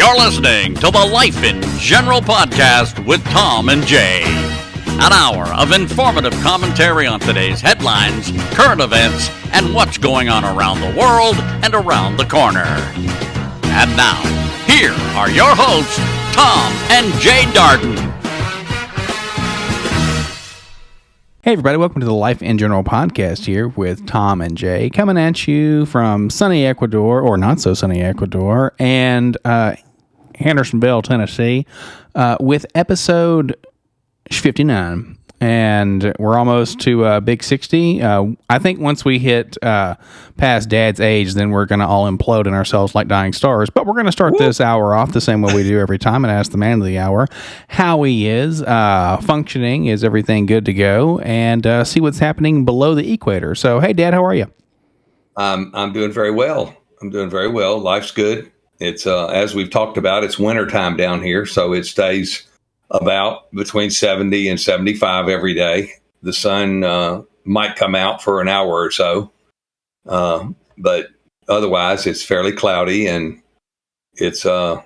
You're listening to the Life in General podcast with Tom and Jaye. An hour of informative commentary on today's headlines, current events, and what's going on around the world and around the corner. And now, here are your hosts, Tom and Jaye Darden. Hey everybody, welcome to the Life in General podcast here with Tom and Jaye, coming at you from sunny Ecuador, or not so sunny Ecuador, and Hendersonville, Tennessee, with episode 59. And we're almost to Big 60. I think once we hit past Dad's age, then we're going to all implode in ourselves like dying stars. But we're going to start this hour off the same way we do every time and ask the man of the hour how he is, functioning, is everything good to go, and see what's happening below the equator. So, hey, Dad, how are you? I'm doing very well. Life's good. It's as we've talked about, it's wintertime down here, so it stays about between 70 and 75 every day. The sun might come out for an hour or so, but otherwise it's fairly cloudy, and it's like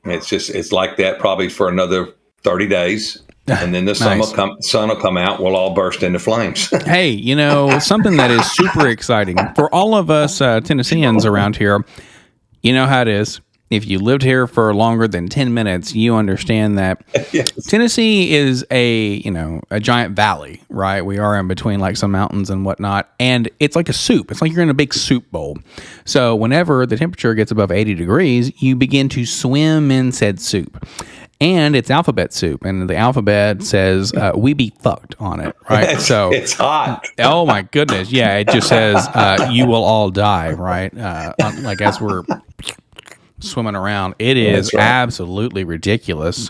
that probably for another 30 days. And then the sun will come out. We'll all burst into flames. Hey, you know, something that is super exciting for all of us Tennesseans around here, you know how it is. If you lived here for longer than 10 minutes, you understand that yes. Tennessee is a giant valley, right? We are in between like some mountains and whatnot. And it's like a soup. It's like you're in a big soup bowl. So whenever the temperature gets above 80 degrees, you begin to swim in said soup. And it's alphabet soup, and the alphabet says "we be fucked" on it, right? So it's hot. Oh my goodness, yeah! It just says "you will all die," right? Like as we're swimming around, it is absolutely ridiculous.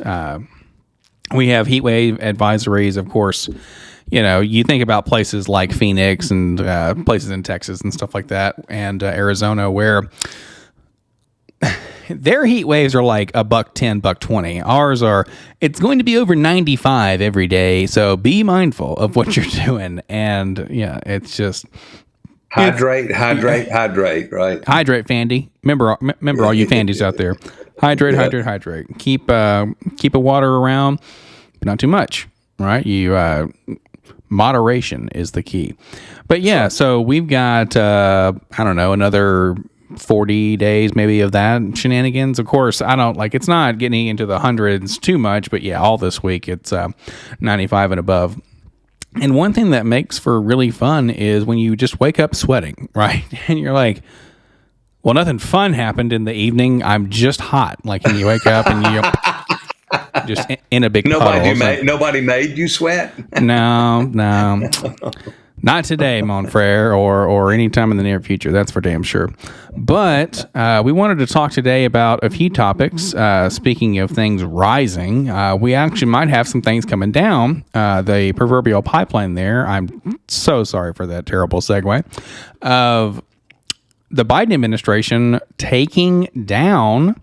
We have heat wave advisories, of course. You know, you think about places like Phoenix and places in Texas and stuff like that, and Arizona, where their heat waves are like $110, $120. Ours are, it's going to be over 95 every day. So be mindful of what you're doing. And yeah, it's just hydrate, right? Hydrate, Fandy. Remember all you Fandies out there. Hydrate. Keep a water around, but not too much, right? Moderation is the key. But yeah, so we've got, another 40 days maybe of that shenanigans. Of course, it's not getting into the hundreds too much, but yeah, all this week it's 95 and above. And one thing that makes for really fun is when you just wake up sweating, right? And you're like, well, nothing fun happened in the evening. I'm just hot. Like, and you wake up and you're just in a big puddle. Nobody made you sweat? No. Not today, mon frere, or any time in the near future. That's for damn sure. But we wanted to talk today about a few topics. Speaking of things rising, we actually might have some things coming down the proverbial pipeline there. I'm so sorry for that terrible segue. Of the Biden administration taking down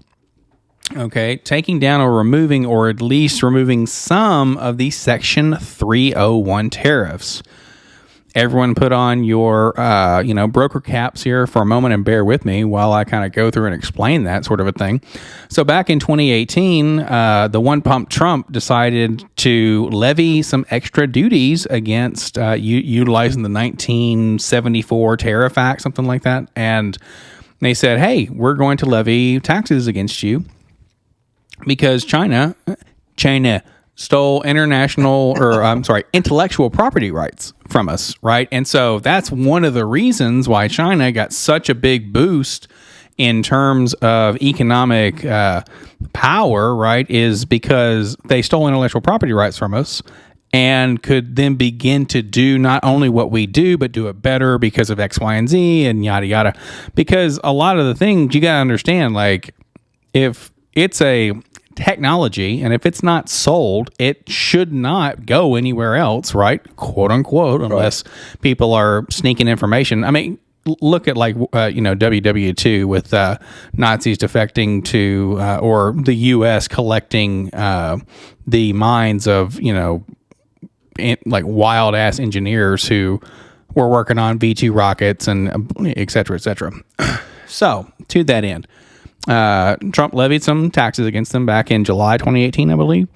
or removing, or at least removing some of the Section 301 tariffs. Everyone put on your, broker caps here for a moment and bear with me while I kind of go through and explain that sort of a thing. So back in 2018, the one-pump Trump decided to levy some extra duties against utilizing the 1974 Tariff Act, something like that. And they said, hey, we're going to levy taxes against you because China stole intellectual property rights from us, right? And so that's one of the reasons why China got such a big boost in terms of economic power, right? Is because they stole intellectual property rights from us and could then begin to do not only what we do, but do it better because of X, Y, and Z and yada, yada. Because a lot of the things you got to understand, like if it's a technology, and if it's not sold, it should not go anywhere else, right? Quote unquote, unless people are sneaking information. I mean, look at WW2 with Nazis defecting to, or the U.S. collecting the minds of, wild ass engineers who were working on V2 rockets and et cetera, et cetera. So to that end, Trump levied some taxes against them back in July 2018, I believe,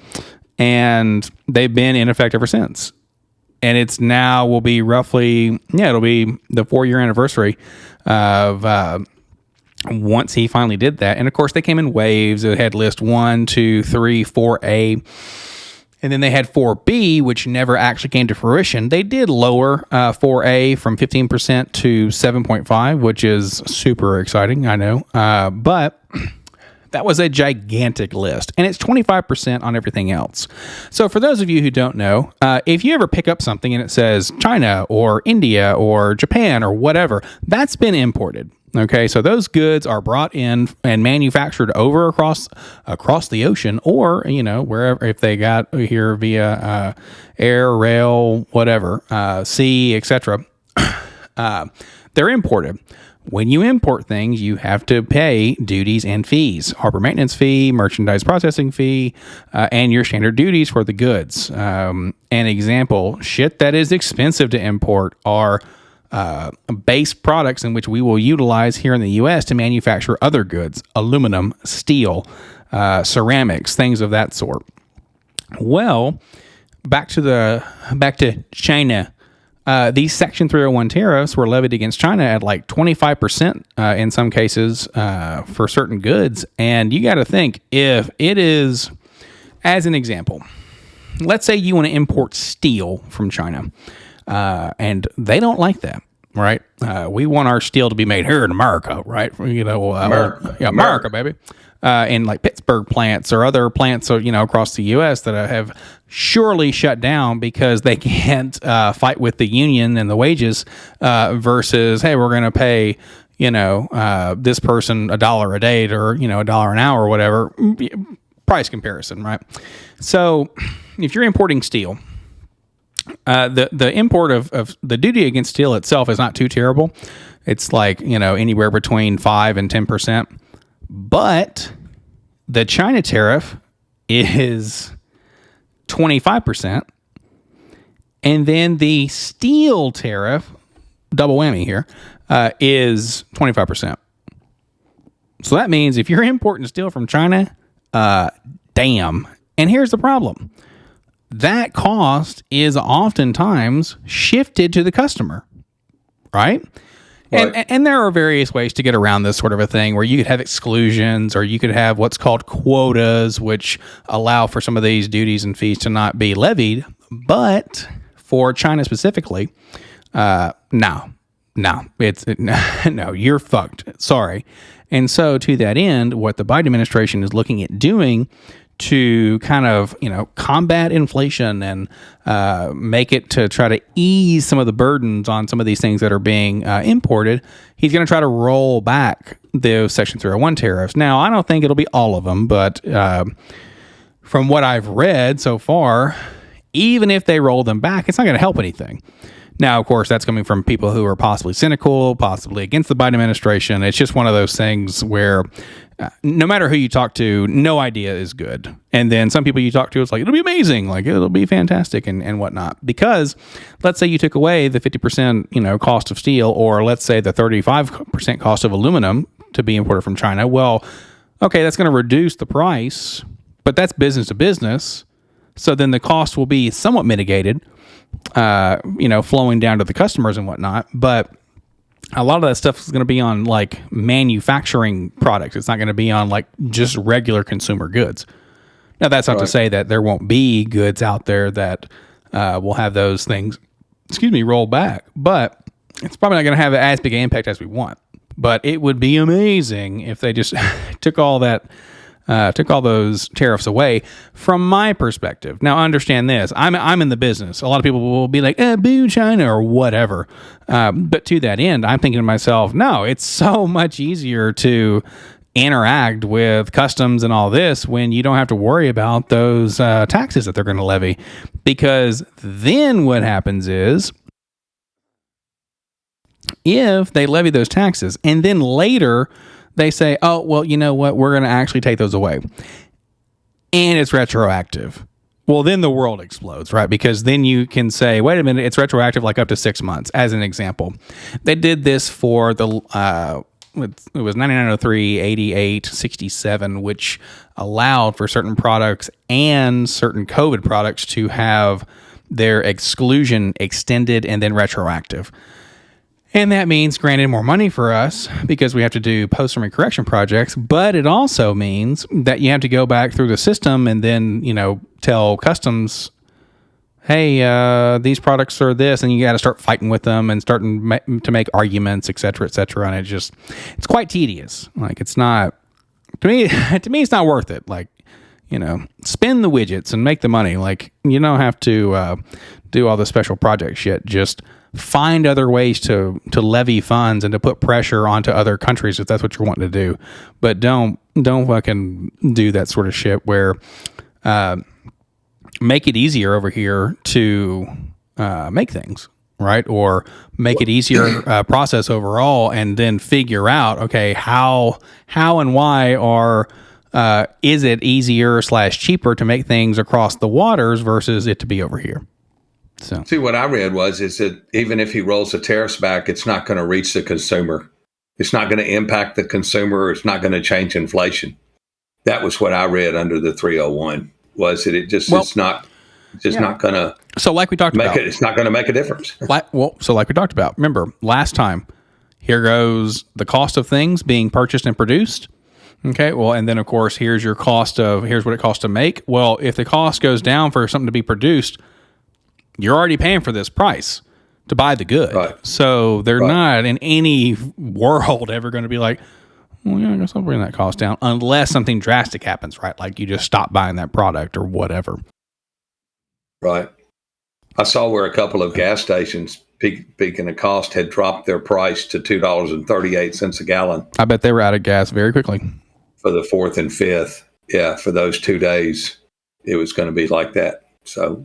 and they've been in effect ever since. And it's now will be roughly, it'll be the 4-year anniversary of once he finally did that. And of course, they came in waves. It had list 1, 2, 3, 4A. And then they had 4B, which never actually came to fruition. They did lower 4A from 15% to 7.5, which is super exciting, I know. But that was a gigantic list, and it's 25% on everything else. So for those of you who don't know, if you ever pick up something and it says China or India or Japan or whatever, that's been imported. Okay, so those goods are brought in and manufactured over across the ocean, or wherever, if they got here via air, rail, whatever, sea, etc. They're imported. When you import things, you have to pay duties and fees: harbor maintenance fee, merchandise processing fee, and your standard duties for the goods. An example, shit that is expensive to import are base products in which we will utilize here in the U.S. to manufacture other goods: aluminum, steel, ceramics, things of that sort. Well, back to China. These Section 301 tariffs were levied against China at like 25% in some cases for certain goods. And you got to think, if it is, as an example, let's say you want to import steel from China, and they don't like that, right? We want our steel to be made here in America, right? America, baby. In like Pittsburgh plants or other plants, across the U.S. that have surely shut down because they can't fight with the union and the wages versus, hey, we're going to pay, this person $1 a day or, $1 an hour or whatever. Price comparison, right? So if you're importing steel, the import of the duty against steel itself is not too terrible. It's like, anywhere between 5 and 10%. But the China tariff is 25%. And then the steel tariff, double whammy here, is 25%. So that means if you're importing steel from China, damn. And here's the problem. That cost is oftentimes shifted to the customer, right? And there are various ways to get around this sort of a thing, where you could have exclusions, or you could have what's called quotas, which allow for some of these duties and fees to not be levied. But for China specifically, no, you're fucked. Sorry. And so to that end, what the Biden administration is looking at doing to kind of, combat inflation and make it to try to ease some of the burdens on some of these things that are being imported, he's going to try to roll back those Section 301 tariffs. Now, I don't think it'll be all of them, but from what I've read so far, even if they roll them back, it's not going to help anything. Now, of course, that's coming from people who are possibly cynical, possibly against the Biden administration. It's just one of those things where no matter who you talk to, no idea is good. And then some people you talk to, it's like, it'll be amazing, like it'll be fantastic and whatnot. Because let's say you took away the 50%, cost of steel, or let's say the 35% cost of aluminum to be imported from China. Well, okay, that's going to reduce the price, but that's business to business. So then the cost will be somewhat mitigated, flowing down to the customers and whatnot. But a lot of that stuff is going to be on like manufacturing products. It's not going to be on like just regular consumer goods. Now, that's not to say that there won't be goods out there that will have those things, rolled back. But it's probably not going to have as big an impact as we want. But it would be amazing if they just took all those tariffs away. From my perspective, now understand this: I'm in the business. A lot of people will be like, "Boo China" or whatever. But to that end, I'm thinking to myself, no, it's so much easier to interact with customs and all this when you don't have to worry about those taxes that they're going to levy. Because then what happens is, if they levy those taxes and then later they say, oh, well, you know what? We're going to actually take those away. And it's retroactive. Well, then the world explodes, right? Because then you can say, wait a minute, it's retroactive like up to 6 months, as an example. They did this for the it was 9903, 88, 67, which allowed for certain products and certain COVID products to have their exclusion extended and then retroactive. And that means, granted, more money for us because we have to do post-summary correction projects, but it also means that you have to go back through the system and then, tell customs, hey, these products are this, and you got to start fighting with them and starting to make arguments, et cetera, and it's quite tedious. Like, it's not, to me, it's not worth it. Like, spin the widgets and make the money. Like, you don't have to do all the special project shit. Just find other ways to levy funds and to put pressure onto other countries if that's what you're wanting to do. But don't fucking do that sort of shit where make it easier over here to make things, right? Or make it easier process overall, and then figure out, okay, how and why is it easier / cheaper to make things across the waters versus it to be over here? So, see, what I read is that even if he rolls the tariffs back, it's not going to reach the consumer. It's not going to impact the consumer. It's not going to change inflation. That was what I read under the 301. Was that it just it's not going to. So, like we talked about, it's not going to make a difference. Like we talked about. Remember last time? Here goes the cost of things being purchased and produced. Okay, well, and then of course here's what it costs to make. Well, if the cost goes down for something to be produced, you're already paying for this price to buy the good. Right. So they're not in any world ever going to be like, well, yeah, I guess I'll bring that cost down, unless something drastic happens, right? Like you just stop buying that product or whatever. Right. I saw where a couple of gas stations, peaking of cost, had dropped their price to $2.38 a gallon. I bet they were out of gas very quickly. For the 4th and 5th. Yeah, for those 2 days, it was going to be like that. So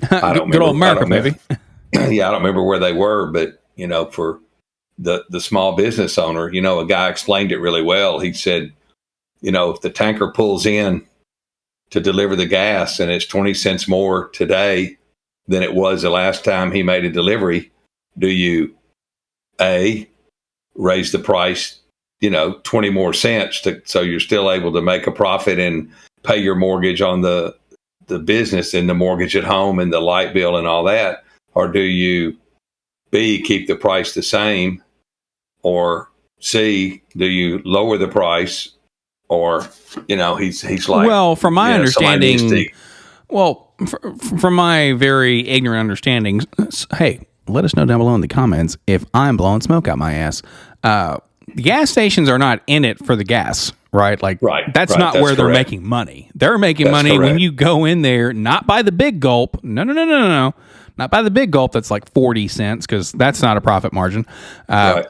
I don't Good old America, maybe. Yeah, I don't remember where they were, but, for the small business owner, a guy explained it really well. He said, if the tanker pulls in to deliver the gas and it's 20 cents more today than it was the last time he made a delivery, do you, A, raise the price, 20 more cents so you're still able to make a profit and pay your mortgage on the business and the mortgage at home and the light bill and all that? Or do you, B, keep the price the same? Or C, do you lower the price? Or, he's like, well, from my understanding, from my very ignorant understanding, hey, let us know down below in the comments if I'm blowing smoke out my ass. The gas stations are not in it for the gas, right? Like, that's not where they're making money. They're making money when you go in there, not by the big gulp. No. Not by the big gulp that's like 40 cents, because that's not a profit margin.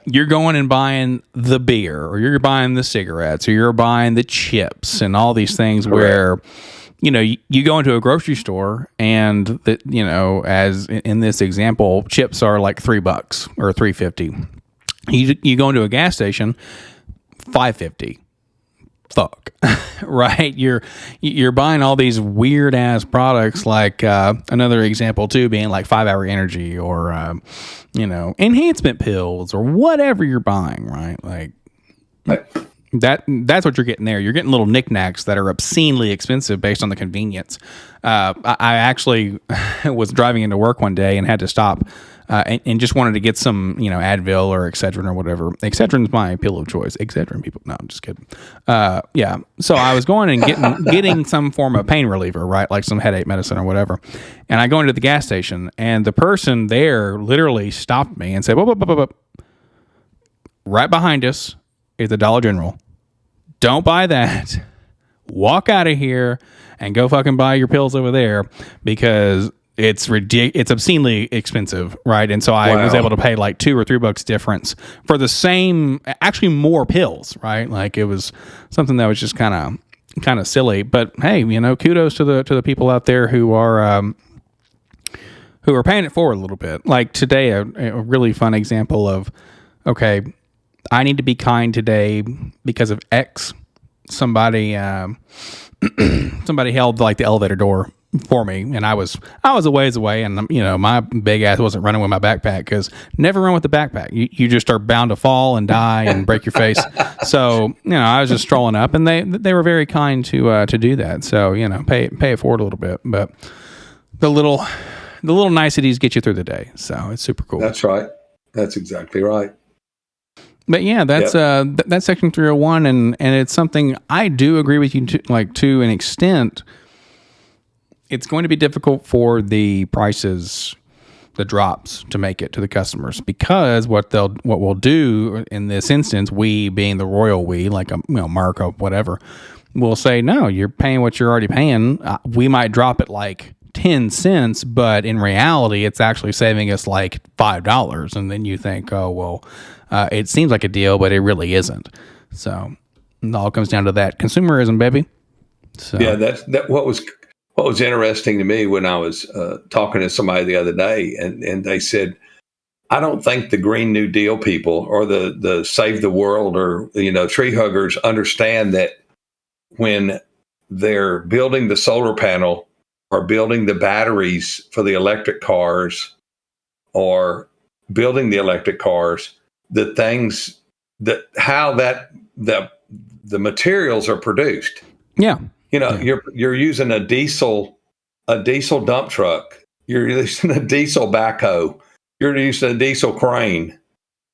You're going and buying the beer, or you're buying the cigarettes, or you're buying the chips and all these things where, you go into a grocery store and, as in this example, chips are like $3 or $3.50. You go into a gas station, $5.50. Fuck, right? You're buying all these weird ass products, like another example too being like 5 Hour Energy or enhancement pills or whatever you're buying, right? Like that's what you're getting there. You're getting little knickknacks that are obscenely expensive based on the convenience. I actually was driving into work one day and had to stop and just wanted to get some, Advil or Excedrin or whatever. Excedrin's my pill of choice. Excedrin, people. No, I'm just kidding. Yeah. So I was going and getting some form of pain reliever, right? Like some headache medicine or whatever. And I go into the gas station, and the person there literally stopped me and said, whoop. Right behind us is the Dollar General. Don't buy that. Walk out of here and go fucking buy your pills over there, because it's ridiculous. It's obscenely expensive, right? And so I was able to pay like $2 or $3 difference for the same, actually more pills, right? Like it was something that was just kind of silly. But hey, kudos to the people out there who are paying it forward a little bit. Like today, a really fun example of, okay, I need to be kind today because of X. Somebody held like the elevator door for me, and I was a ways away, and my big ass wasn't running with my backpack, because never run with the backpack. You just are bound to fall and die and break your face. So I was just strolling up, and they were very kind to do that. So pay it forward a little bit, but the little niceties get you through the day. So it's super cool. That's right. That's exactly right. But yeah, that's that's Section 301, and it's something I do agree with you to an extent. It's going to be difficult for the prices, the drops, to make it to the customers, because what we'll do in this instance, we being the royal we, like Mark or whatever, will say, no, you're paying what you're already paying. We might drop it like 10 cents, but in reality, it's actually saving us like $5. And then you think, oh, well, it seems like a deal, but it really isn't. So it all comes down to that consumerism, baby. So yeah, that what was interesting to me when I was talking to somebody the other day, and they said, I don't think the Green New Deal people or the Save the World or tree huggers understand that when they're building the solar panel or building the batteries for the electric cars or building the electric cars, the things that how that the materials are produced. Yeah. You're using a diesel dump truck. You're using a diesel backhoe. You're using a diesel crane.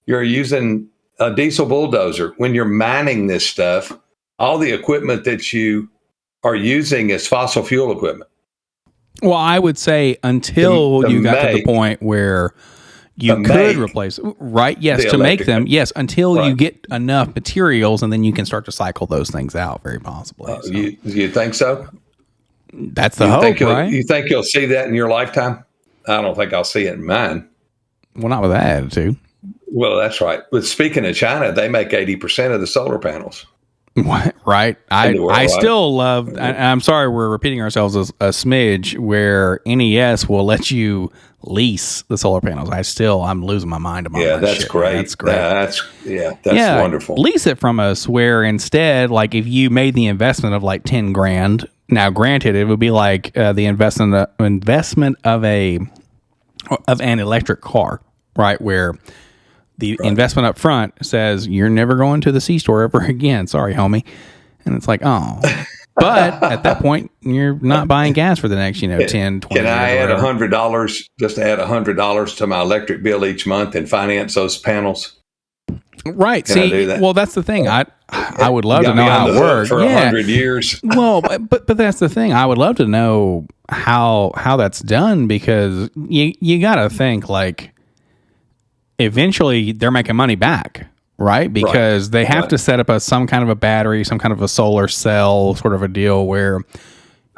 You're using a diesel bulldozer. When you're mining this stuff, all the equipment that you are using is fossil fuel equipment. Well, I would say until you got to the point where you could replace, right? Yes, to make them. Yes, until you get enough materials, and then you can start to cycle those things out, very possibly. So. You think so? That's the hope, right? You think you'll see that in your lifetime? I don't think I'll see it in mine. Well, not with that attitude. Well, that's right. But speaking of China, they make 80% of the solar panels. What? Right. I still love, I'm sorry, we're repeating ourselves a smidge, where NES will let you lease the solar panels. I'm losing my mind about that. That's shit. great. That's great. That's wonderful. Lease it from us, where instead, like, if you made the investment of like 10 grand, now granted, it would be like the investment of an electric car, right? Where the investment up front says you're never going to the C-store ever again. Sorry, homie. And it's like, oh. But at that point, you're not buying gas for the next, 10, 20 years. Can I add $100, just add $100 to my electric bill each month and finance those panels? Right. Can I do that? Well, that's the thing. I would love to know how it works. For 100 years. Well, but that's the thing. I would love to know how that's done, because you got to think, like, eventually they're making money back, right? Because they have to set up some kind of a battery, some kind of a solar cell sort of a deal, where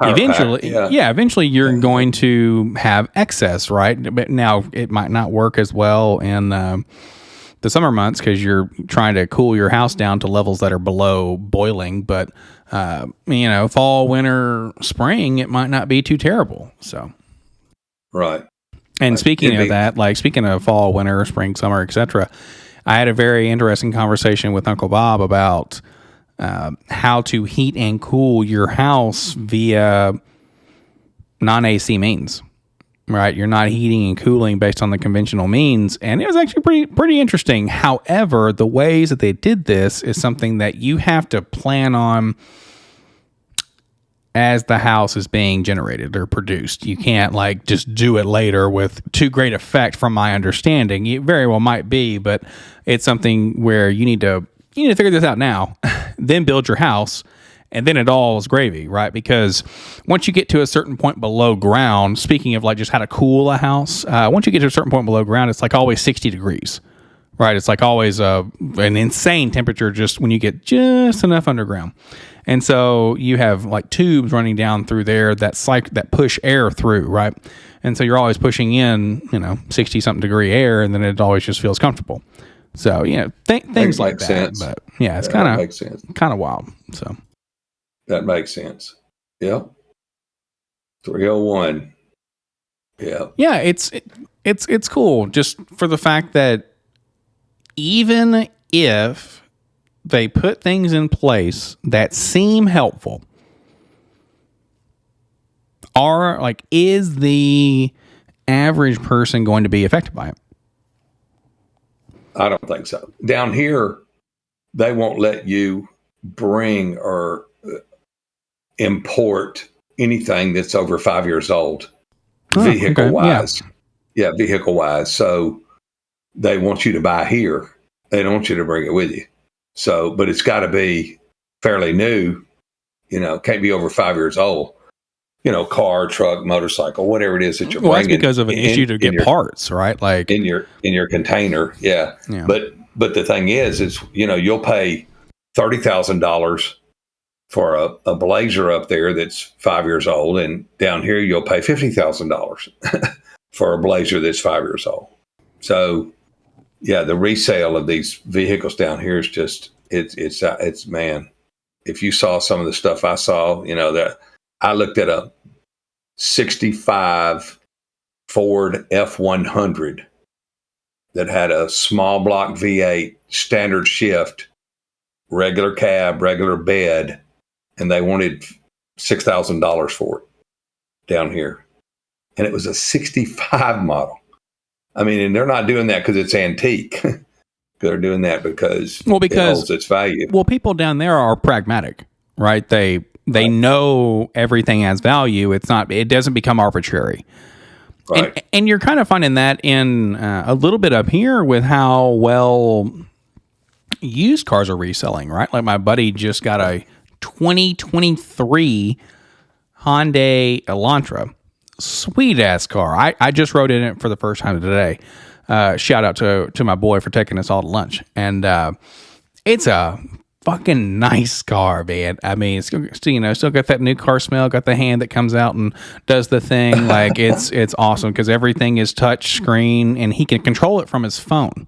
eventually you're going to have excess, right? But now it might not work as well in the summer months, because you're trying to cool your house down to levels that are below boiling. But fall, winter, spring, it might not be too terrible. So right. And speaking of fall, winter, spring, summer, etc., I had a very interesting conversation with Uncle Bob about how to heat and cool your house via non-AC means. Right, you're not heating and cooling based on the conventional means, and it was actually pretty interesting. However, the ways that they did this is something that you have to plan on as the house is being generated or produced. You can't just do it later with too great effect, from my understanding. It very well might be, but it's something where you need to figure this out now, then build your house, and then it all is gravy, right? Because once you get to a certain point below ground, speaking of just how to cool a house, once you get to a certain point below ground, it's always 60 degrees, right? It's always an insane temperature just when you get just enough underground. And so you have tubes running down through there that push air through, right? And so you're always pushing in, 60 something degree air, and then it always just feels comfortable. So, things like that. Sense. But yeah, it's kind of wild. So that makes sense. Yeah. 301. Yeah. Yeah, it's cool, just for the fact that even if they put things in place that seem helpful, is the average person going to be affected by it? I don't think so. Down here, they won't let you bring or import anything that's over 5 years old, vehicle wise. Yeah, vehicle wise. So they want you to buy here. They don't want you to bring it with you. So, but it's got to be fairly new. Can't be over 5 years old. Car, truck, motorcycle, whatever it is that you're bringing. That's because of an issue to get parts, right? Like in your container, yeah. But the thing is you'll pay $30,000 for a Blazer up there that's 5 years old, and down here you'll pay $50,000 for a Blazer that's 5 years old. So, yeah, the resale of these vehicles down here is just it's man. If you saw some of the stuff I saw, that I looked at a 65 Ford F100 that had a small block V8, standard shift, regular cab, regular bed, and they wanted $6,000 for it down here. And it was a 65 model. I mean, and they're not doing that because it's antique. They're doing that because it holds its value. Well, people down there are pragmatic, right? They know everything has value. It doesn't become arbitrary. Right. And you're kind of finding that in a little bit up here with how well used cars are reselling, right? Like my buddy just got a 2023 Hyundai Elantra. Sweet ass car. I just rode in it for the first time today. Shout out to my boy for taking us all to lunch. And it's a fucking nice car, man. I mean, it's still got that new car smell, got the hand that comes out and does the thing. Like it's awesome because everything is touch screen and he can control it from his phone.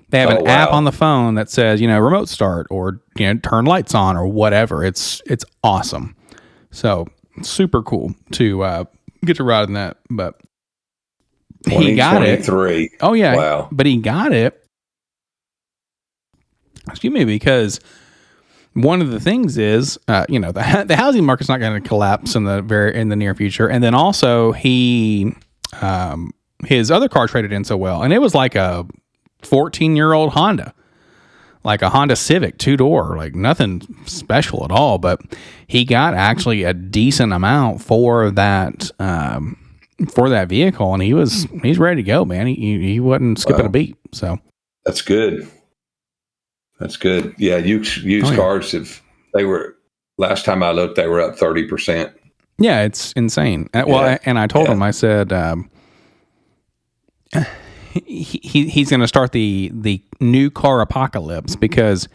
They have an app on the phone that says, remote start or, turn lights on or whatever. It's awesome. So super cool to get to ride in that. But he got it. Oh, yeah. Wow. But he got it. Excuse me, because one of the things is, the housing market's not going to collapse in the near future. And then also his other car traded in so well. And it was like a 14-year-old Honda. Like a Honda Civic 2-door, like nothing special at all, but he got actually a decent amount for that vehicle, and he's ready to go, man. He wasn't skipping a beat. So that's good. That's good. Yeah, used cars last time I looked, they were up 30%. Yeah, it's insane. Well, and I told him, I said, he's going to start the new car apocalypse because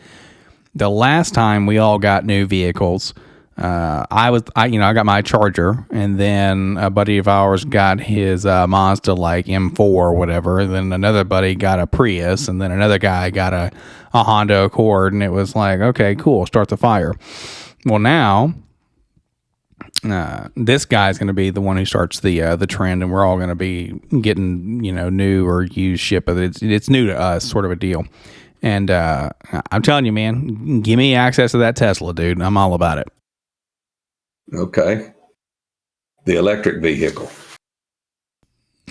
the last time we all got new vehicles, I got my Charger, and then a buddy of ours got his Mazda like M4 or whatever, and then another buddy got a Prius, and then another guy got a Honda Accord, and it was like, okay, cool, start the fire. Well, now this guy's going to be the one who starts the trend, and we're all going to be getting new or used shit, but it's new to us, sort of a deal. And I'm telling you, man, give me access to that Tesla, dude. I'm all about it. Okay, the electric vehicle.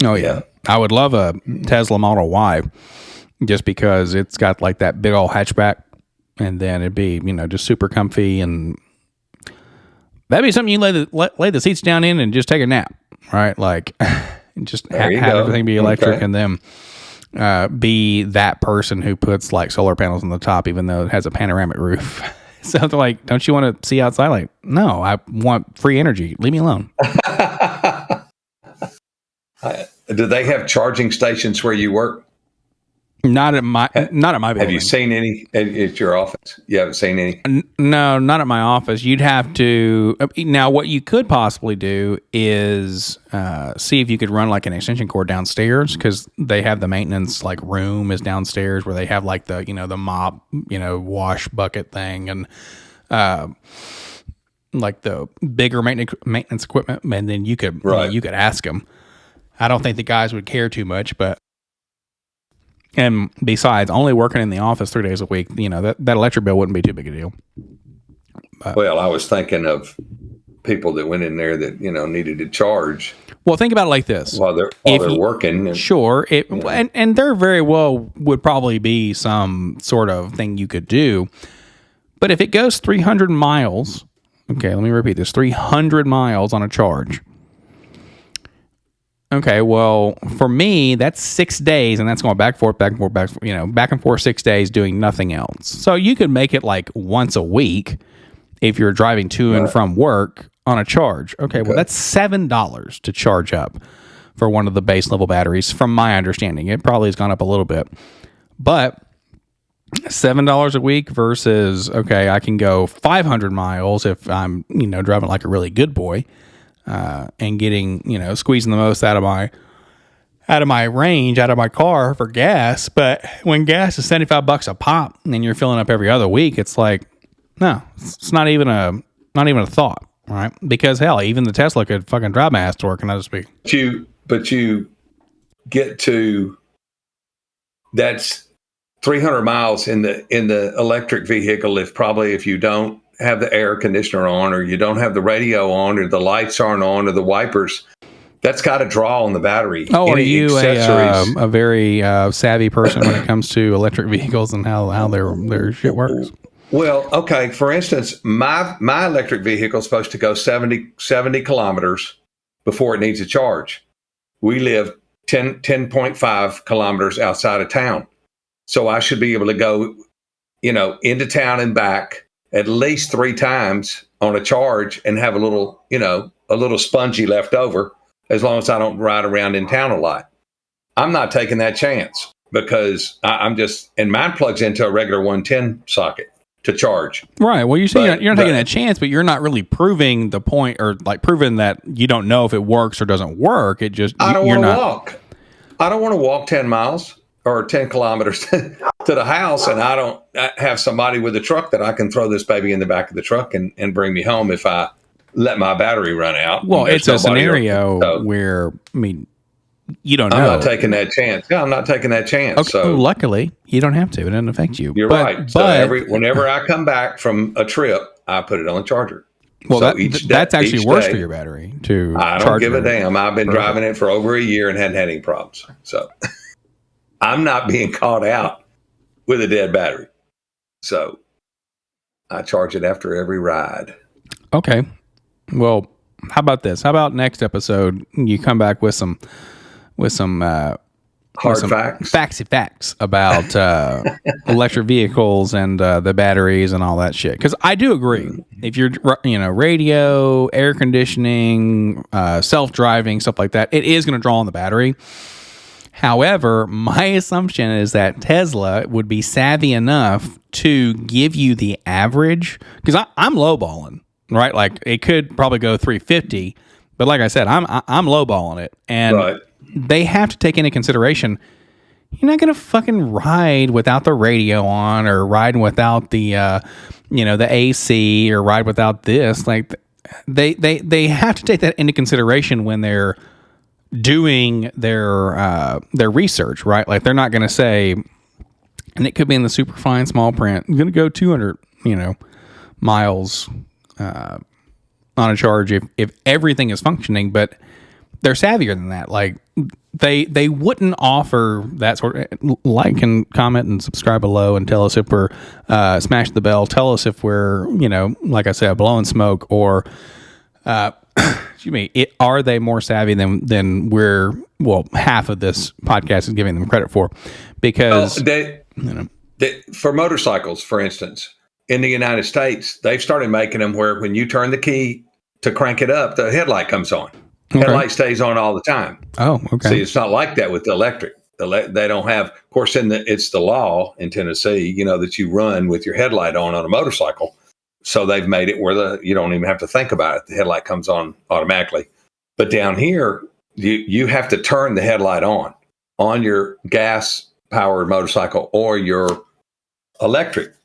Oh yeah, I would love a Tesla Model Y, just because it's got like that big old hatchback, and then it'd be just super comfy and. That'd be something you lay the seats down in and just take a nap, right? Like, just have everything be electric, and then be that person who puts like solar panels on the top, even though it has a panoramic roof. So they're like, don't you want to see outside? Like, no, I want free energy. Leave me alone. Do they have charging stations where you work? Not at my building. Have you seen any at your office? You haven't seen any? No, not at my office. You'd have to. Now, what you could possibly do is see if you could run like an extension cord downstairs, because they have the maintenance like room is downstairs where they have like the the mop wash bucket thing and like the bigger maintenance equipment, and then you could you could ask them. I don't think the guys would care too much, but. And besides, only working in the office 3 days a week, that electric bill wouldn't be too big a deal. Well, I was thinking of people that went in there that needed to charge Well, think about it like this. while they're working. Sure. And there very well would probably be some sort of thing you could do. But if it goes 300 miles, okay, let me repeat this, 300 miles on a charge. Okay, well, for me, that's 6 days, and that's going back and forth, back and forth 6 days doing nothing else. So you could make it like once a week if you're driving to and from work on a charge. Okay, well, that's $7 to charge up for one of the base level batteries, from my understanding. It probably has gone up a little bit. But $7 a week versus, okay, I can go 500 miles if I'm, driving like a really good boy, and getting, squeezing the most out of my range, out of my car for gas. But when gas is $75 a pop and you're filling up every other week, it's like, no, it's not even a thought, right? Because hell, even the Tesla could fucking drive my ass to work, and I just be. But you get to, that's 300 miles in the electric vehicle. If you don't have the air conditioner on, or you don't have the radio on, or the lights aren't on, or the wipers, that's got to draw on the battery. Oh, are you a very savvy person when it comes to electric vehicles and how their shit works? Well, okay. For instance, my electric vehicle is supposed to go 70 kilometers before it needs a charge. We live 10.5 kilometers outside of town. So I should be able to go, into town and back at least 3 times on a charge and have a little spongy left over, as long as I don't ride around in town a lot. I'm not taking that chance, because and mine plugs into a regular 110 socket to charge. Right. Well, you're saying you're not taking that chance, but you're not really proving the point, or like proving that you don't know if it works or doesn't work. It just, I don't want to walk. I don't want to walk 10 miles or 10 kilometers to the house, and I don't have somebody with a truck that I can throw this baby in the back of the truck and bring me home if I let my battery run out. Well, it's a scenario where, you don't know. I'm not taking that chance. Yeah, I'm not taking that chance. Okay, so luckily, you don't have to. It doesn't affect you. You're right. So whenever I come back from a trip, I put it on the charger. Well, so that's actually worse for your battery. I don't give a damn. I've been driving it for over a year and hadn't had any problems. So I'm not being caught out with a dead battery. So I charge it after every ride. Okay. Well, how about this? How about next episode you come back with some facts about electric vehicles and the batteries and all that shit. Because I do agree, if you're radio, air conditioning, self-driving, stuff like that, it is going to draw on the battery. However, my assumption is that Tesla would be savvy enough to give you the average, because I'm lowballing, right? Like, it could probably go 350, but like I said, I'm lowballing it, and they have to take into consideration, you're not going to fucking ride without the radio on, or riding without the the AC, or ride without this. Like, they have to take that into consideration when they're doing their research, right? Like, they're not going to say, and it could be in the super fine small print, I'm going to go 200 miles on a charge if everything is functioning. But they're savvier than that. Like, they wouldn't offer that sort of. Like and comment and subscribe below, and tell us if we're smash the bell. Tell us if we're like I said, blowing smoke, or excuse me, are they more savvy than we're, half of this podcast is giving them credit for? Because for motorcycles, for instance, in the United States, they've started making them where when you turn the key to crank it up, the headlight comes on. Okay. Headlight stays on all the time. Oh, okay. See, it's not like that with the electric. They don't have, of course, it's the law in Tennessee, that you run with your headlight on a motorcycle. So they've made it where you don't even have to think about it. The headlight comes on automatically. But down here, you have to turn the headlight on your gas-powered motorcycle or your electric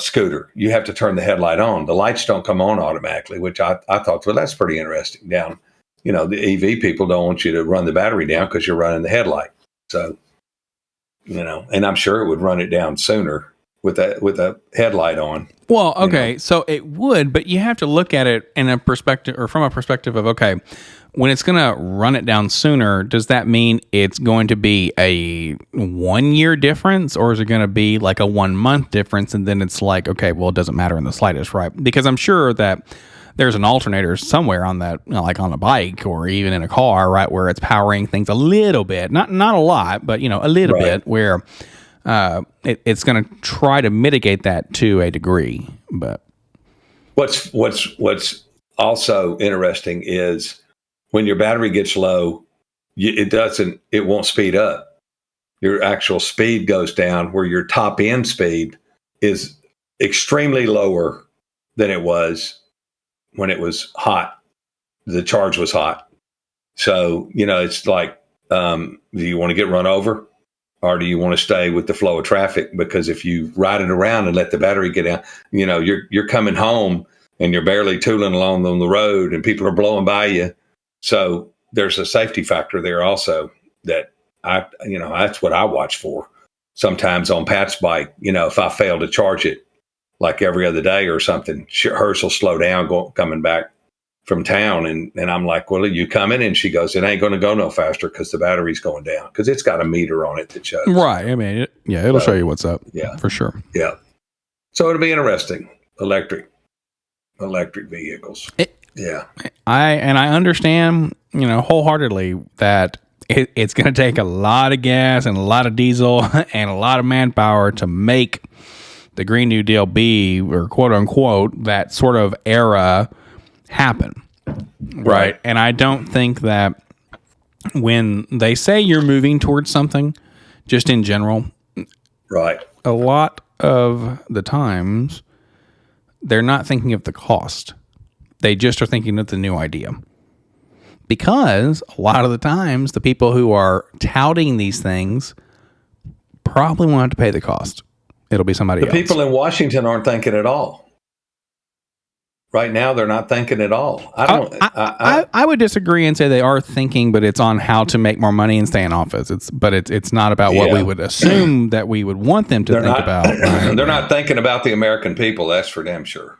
scooter. You have to turn the headlight on. The lights don't come on automatically, which I thought, well, that's pretty interesting. Down, the EV people don't want you to run the battery down because you're running the headlight. So, and I'm sure it would run it down sooner a headlight on. Well, okay, so it would, but you have to look at it in a perspective, or from a perspective of, okay, when it's going to run it down sooner, does that mean it's going to be a 1 year difference, or is it going to be like a 1 month difference? And then it's like, okay, well, it doesn't matter in the slightest, right? Because I'm sure that there's an alternator somewhere on that, like on a bike or even in a car, right, where it's powering things a little bit, not a lot, but a little bit, where it's going to try to mitigate that to a degree. But what's also interesting is when your battery gets low, it won't speed up. Your actual speed goes down, where your top end speed is extremely lower than it was when it was hot. The charge was hot. So, it's like, do you want to get run over, or do you want to stay with the flow of traffic? Because if you ride it around and let the battery get down, you're coming home and you're barely tooling along on the road and people are blowing by you. So there's a safety factor there also that that's what I watch for. Sometimes on Pat's bike, if I fail to charge it like every other day or something, hers will slow down coming back from town. And I'm like, well, are you coming? And she goes, it ain't going to go no faster because the battery's going down, because it's got a meter on it that shows. Right. I mean, it'll show you what's up. Yeah, for sure. Yeah. So it'll be interesting. Electric vehicles. I understand, wholeheartedly that it's going to take a lot of gas and a lot of diesel and a lot of manpower to make the Green New Deal be, or quote unquote, that sort of era happen. Right. And I don't think that when they say you're moving towards something, just in general, right, a lot of the times they're not thinking of the cost. They just are thinking of the new idea. Because a lot of the times, the people who are touting these things probably won't have to pay the cost. It'll be somebody else. The people in Washington aren't thinking at all. Right now, they're not thinking at all. I would disagree and say they are thinking, but it's on how to make more money and stay in office. It's not about what we would assume that we would want them to think about. Right? They're not thinking about the American people. That's for damn sure.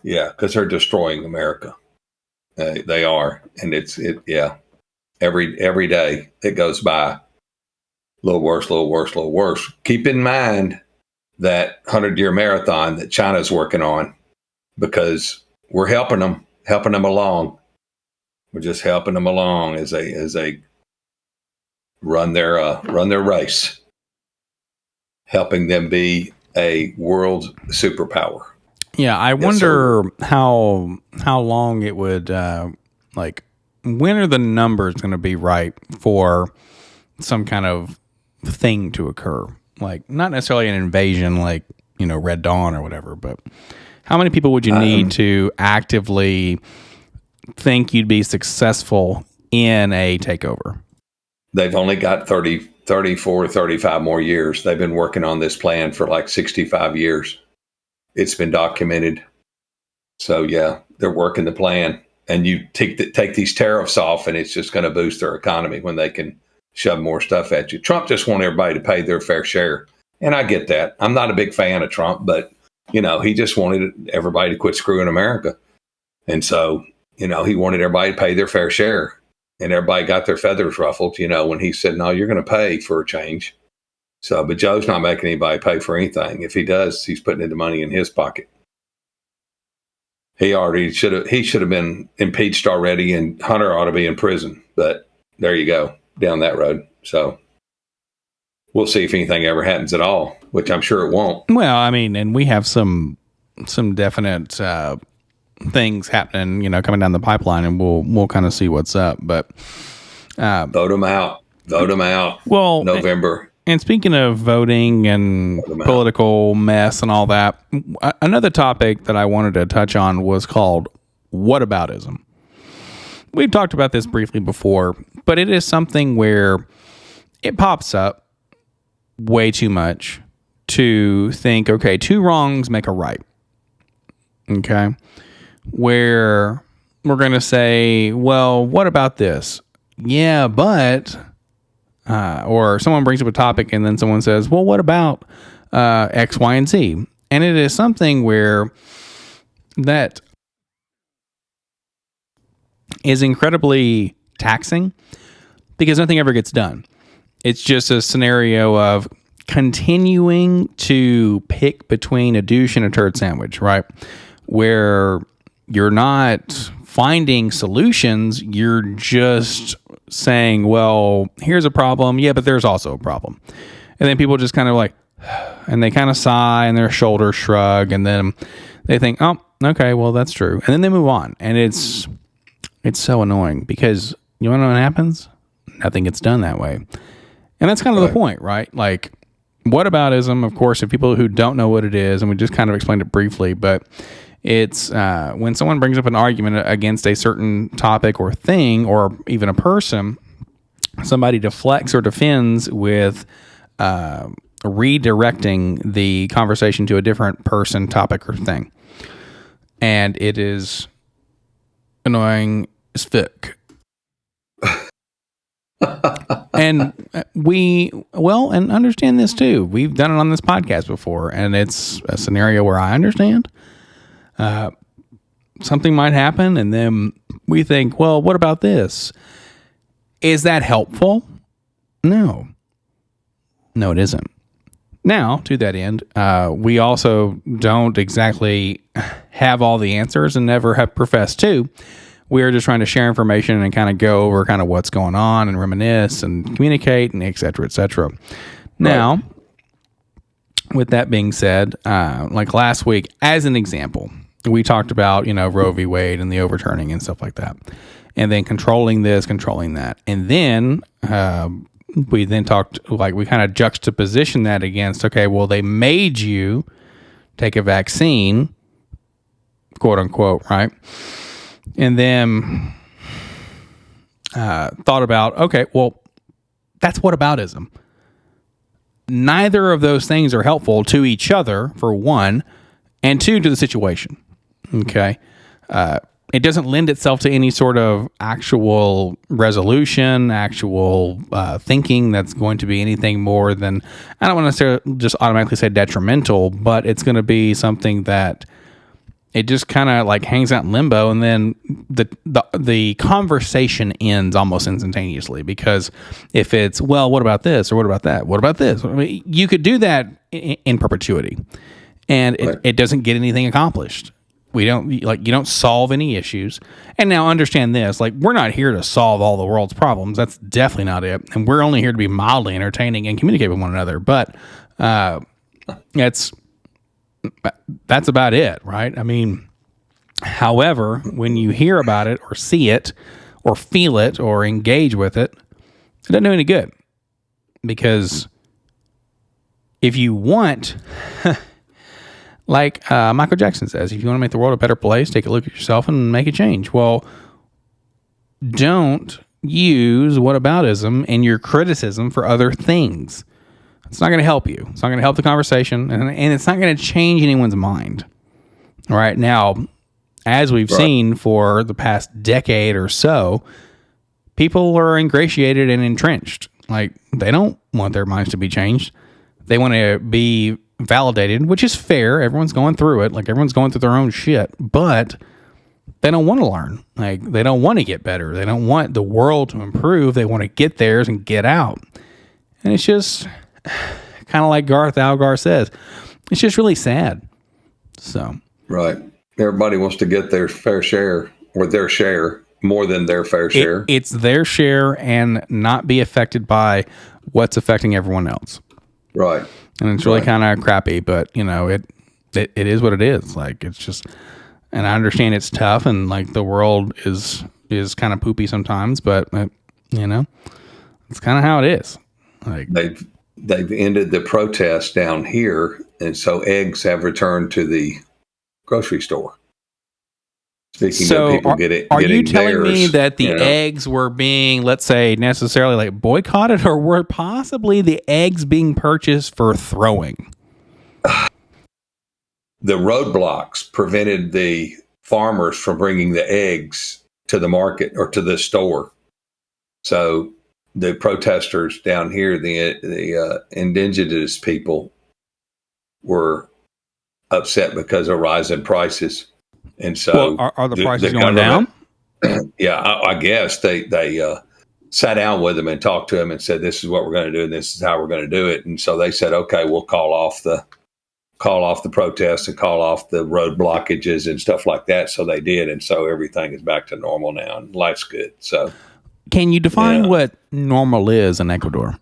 Yeah, because they're destroying America. They are, and every day it goes by a little worse. Keep in mind that 100-year marathon that China's working on, because we're helping them along. We're just helping them along as they run their race, helping them be a world superpower. Yeah, I wonder how long it would, when are the numbers going to be right for some kind of thing to occur? Like, not necessarily an invasion like, Red Dawn or whatever, but how many people would you need to actively think you'd be successful in a takeover? They've only got 34, 35 more years. They've been working on this plan for like 65 years. It's been documented. So, yeah, they're working the plan. And you take these tariffs off, and it's just going to boost their economy when they can shove more stuff at you. Trump just wants everybody to pay their fair share. And I get that. I'm not a big fan of Trump, but, he just wanted everybody to quit screwing America. And so, he wanted everybody to pay their fair share. And everybody got their feathers ruffled, when he said, no, you're going to pay for a change. So, but Joe's not making anybody pay for anything. If he does, he's putting the money in his pocket. He should have been impeached already, and Hunter ought to be in prison. But there you go, down that road. So we'll see if anything ever happens at all, which I'm sure it won't. Well, I mean, and we have some definite things happening, coming down the pipeline, and we'll kind of see what's up. But vote them out. Well, November. And speaking of voting and political mess and all that, another topic that I wanted to touch on was called whataboutism. We've talked about this briefly before, but it is something where it pops up way too much to think, okay, two wrongs make a right. Okay? Where we're going to say, well, what about this? Yeah, but... or someone brings up a topic and then someone says, well, what about X, Y, and Z. And it is something where that is incredibly taxing because nothing ever gets done. It's just a scenario of continuing to pick between a douche and a turd sandwich, right? Where you're not finding solutions, you're just saying, well, here's a problem. Yeah, but there's also a problem. And then people just kind of like, and they kind of sigh and their shoulders shrug. And then they think, oh, okay, well, that's true. And then they move on. And it's so annoying because you want to know what happens? Nothing gets done that way. And that's kind of the point, right? Like, whataboutism, of course, if people who don't know what it is, and we just kind of explained it briefly, but it's when someone brings up an argument against a certain topic or thing, or even a person, somebody deflects or defends with redirecting the conversation to a different person, topic, or thing. And it is annoying as fuck. And and understand this too. We've done it on this podcast before, and it's a scenario where I understand something might happen, and then we think, well, what about this? Is that helpful? No, it isn't. Now, to that end, we also don't exactly have all the answers and never have professed to. We are just trying to share information and kind of go over kind of what's going on and reminisce and communicate and et cetera, et cetera. Now, with that being said, like last week, as an example, we talked about, Roe v. Wade and the overturning and stuff like that. And then controlling this, controlling that. And then we then talked, like we kind of juxtaposition that against, okay, well, they made you take a vaccine, quote unquote, right? And then thought about, okay, well, that's whataboutism. Neither of those things are helpful to each other, for one, and two, to the situation. Okay. It doesn't lend itself to any sort of actual resolution, actual thinking that's going to be anything more than, I don't want to necessarily just automatically say detrimental, but it's going to be something that it just kind of like hangs out in limbo, and then the conversation ends almost instantaneously, because if it's, well, what about this, or what about that, what about this? I mean, you could do that in perpetuity, and it doesn't get anything accomplished. You don't solve any issues. And now understand this, like, we're not here to solve all the world's problems. That's definitely not it. And we're only here to be mildly entertaining and communicate with one another. But that's about it, right? I mean, however, when you hear about it or see it or feel it or engage with it, it doesn't do any good. Because if you want, like Michael Jackson says, if you want to make the world a better place, take a look at yourself and make a change. Well, don't use whataboutism in your criticism for other things. It's not going to help you. It's not going to help the conversation, and it's not going to change anyone's mind. All right. Now, as we've seen for the past decade or so, people are ingratiated and entrenched. Like, they don't want their minds to be changed. They want to be validated, which is fair. Everyone's going through it. Like, everyone's going through their own shit, but they don't want to learn. Like, they don't want to get better. They don't want the world to improve. They want to get theirs and get out. And it's just kind of like Garth Algar says, it's just really sad. So, right. Everybody wants to get their fair share, or their share more than their fair share. It's their share and not be affected by what's affecting everyone else. Right. And it's really kind of crappy, but it is what it is. Like, it's just, and I understand it's tough, and like the world is kind of poopy sometimes, but it's kind of how it is. Like, they've ended the protest down here, and so eggs have returned to the grocery store. Speaking of people are you telling theirs, me that the eggs were being, let's say, necessarily like boycotted, or were possibly the eggs being purchased for throwing? The roadblocks prevented the farmers from bringing the eggs to the market or to the store. So the protesters down here, the indigenous people, were upset because of rising prices. And so are the prices going down? Yeah, I guess they sat down with them and talked to them and said, this is what we're going to do and this is how we're going to do it. And so they said, okay, we'll call off the protests and call off the road blockages and stuff like that. So they did. And so everything is back to normal now and life's good. So can you define what normal is in Ecuador?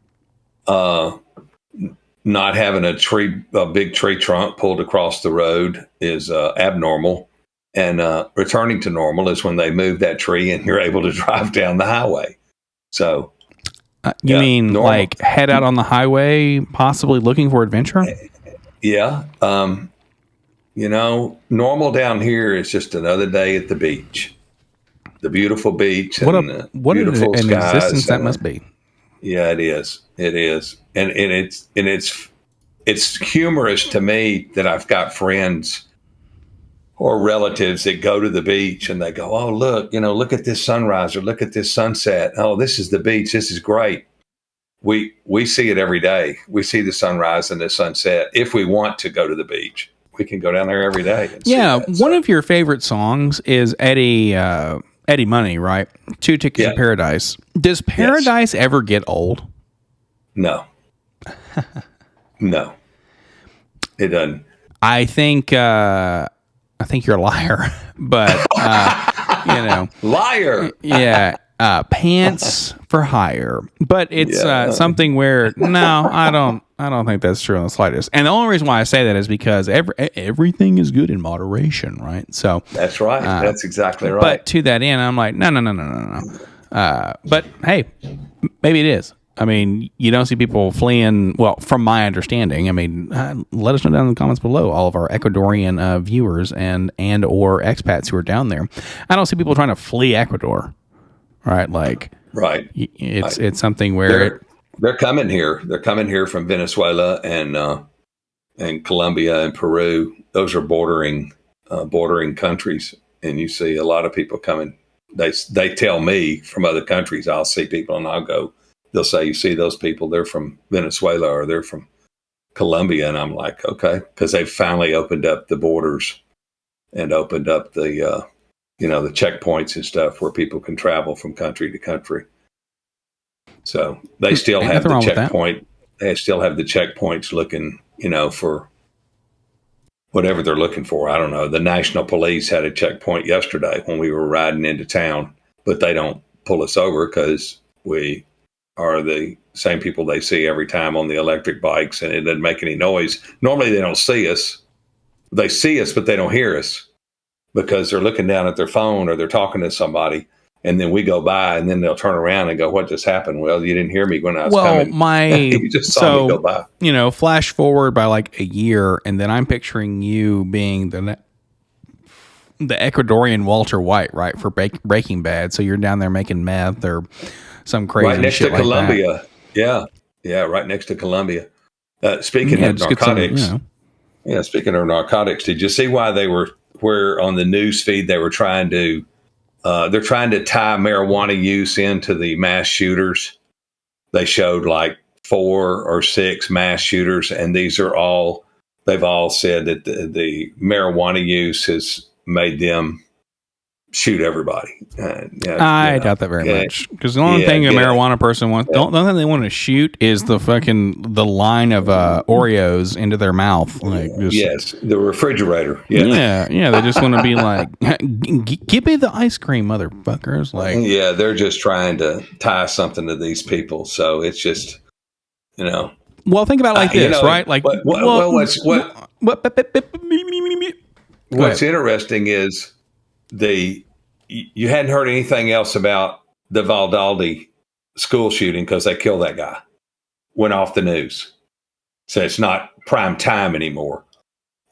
Not having a big tree trunk pulled across the road is abnormal. And returning to normal is when they move that tree and you're able to drive down the highway. So you mean normal. Like head out on the highway, possibly looking for adventure? Yeah. Normal down here is just another day at the beach. The beautiful beach and beautiful skies. An existence that must be. Yeah, it is. It is. And it's humorous to me that I've got friends or relatives that go to the beach and they go, oh, look at this sunrise or look at this sunset. Oh, this is the beach. This is great. We see it every day. We see the sunrise and the sunset. If we want to go to the beach, we can go down there every day. And yeah. One of your favorite songs is Eddie Money, right? 2 Tickets to Paradise. Does Paradise ever get old? No. No. It doesn't. I think you're a liar, but liar. Yeah, pants for hire, but it's something where no, I don't think that's true in the slightest. And the only reason why I say that is because everything is good in moderation, right? So that's right. That's exactly right. But to that end, I'm like, no. But hey, maybe it is. I mean, you don't see people fleeing. Well, from my understanding, I mean, let us know down in the comments below, all of our Ecuadorian viewers and or expats who are down there. I don't see people trying to flee Ecuador, right? Like, right. It's something where they're coming here. They're coming here from Venezuela and Colombia and Peru. Those are bordering countries, and you see a lot of people coming. They tell me from other countries. I'll see people and I'll go. They'll say, you see those people, they're from Venezuela or they're from Colombia. And I'm like, okay, because they've finally opened up the borders and opened up the, the checkpoints and stuff where people can travel from country to country. So they still have the checkpoint. They still have the checkpoints looking, for whatever they're looking for. I don't know. The National Police had a checkpoint yesterday when we were riding into town, but they don't pull us over because we are the same people they see every time on the electric bikes, and it doesn't make any noise. Normally they don't see us. They see us, but they don't hear us because they're looking down at their phone or they're talking to somebody, and then we go by and then they'll turn around and go, what just happened? Well, you didn't hear me when I was coming. You just saw me go by. Flash forward by like a year, and then I'm picturing you being the Ecuadorian Walter White, right, for Breaking Bad. So you're down there making meth or some crazy right next shit to like Colombia. That. Yeah, right next to Colombia. Speaking of narcotics, speaking of narcotics, did you see why where on the news feed they were trying to tie marijuana use into the mass shooters? They showed like 4 or 6 mass shooters, and they've all said that the marijuana use has made them shoot everybody. I doubt that very much, because the only thing a marijuana person wants, the only thing they want to shoot is the line of Oreos into their mouth. Like, yes, the refrigerator. Yeah. They just want to be like, give me the ice cream, motherfuckers. Like, yeah, they're just trying to tie something to these people. So it's just, Well, think about it like this, right? Like, what's interesting is you hadn't heard anything else about the Vallalde school shooting because they killed that guy. Went off the news. So it's not prime time anymore.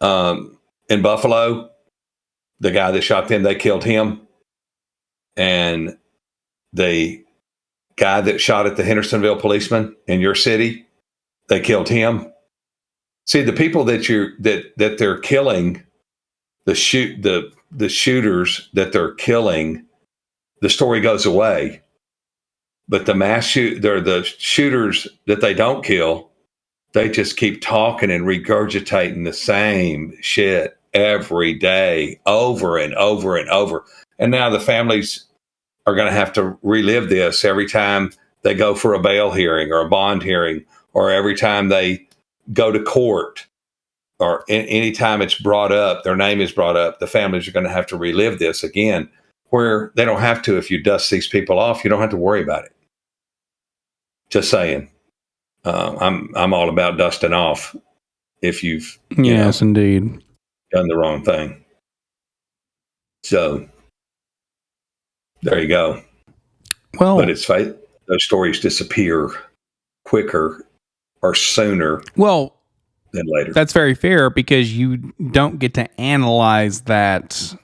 In Buffalo, the guy that shot them, they killed him. And the guy that shot at the Hendersonville policeman in your city, they killed him. See, the people that they're killing, the shooters that they're killing, the story goes away. But the the shooters that they don't kill, they just keep talking and regurgitating the same shit every day, over and over and over. And now the families are going to have to relive this every time they go for a bail hearing or a bond hearing, or every time they go to court, or any time it's brought up, their name is brought up. The families are going to have to relive this again, where they don't have to. If you dust these people off, you don't have to worry about it. Just saying. I'm all about dusting off if you've indeed done the wrong thing. So there you go. Well, but it's fate. Those stories disappear quicker or sooner. Well, than later. That's very fair, because you don't get to analyze that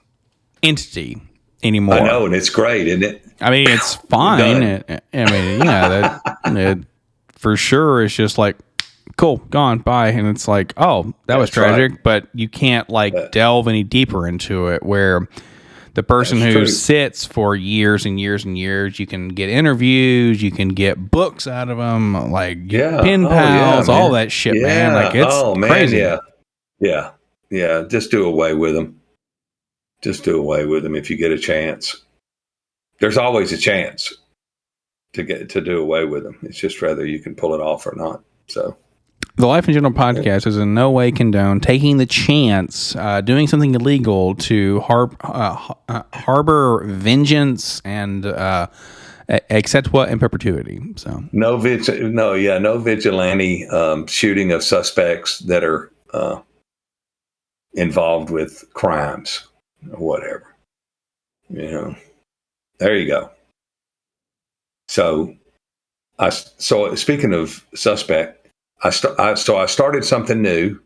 entity anymore. I know, and it's great, isn't it? I mean, it's fine. That for sure. It's just like, cool, gone, bye. And it's like, oh, that was tragic, right. But you can't delve any deeper into it, where the person who sits for years and years and years, you can get interviews, you can get books out of them, pen pals, all that shit, man. Like, it's crazy. Yeah. Just do away with them. Just do away with them if you get a chance. There's always a chance to do away with them. It's just whether you can pull it off or not. So. The Life in General podcast is in no way condone taking the chance, doing something illegal to harbor vengeance and accept what in perpetuity. So no vigilante shooting of suspects that are involved with crimes or whatever. There you go. So speaking of suspect. I started something new,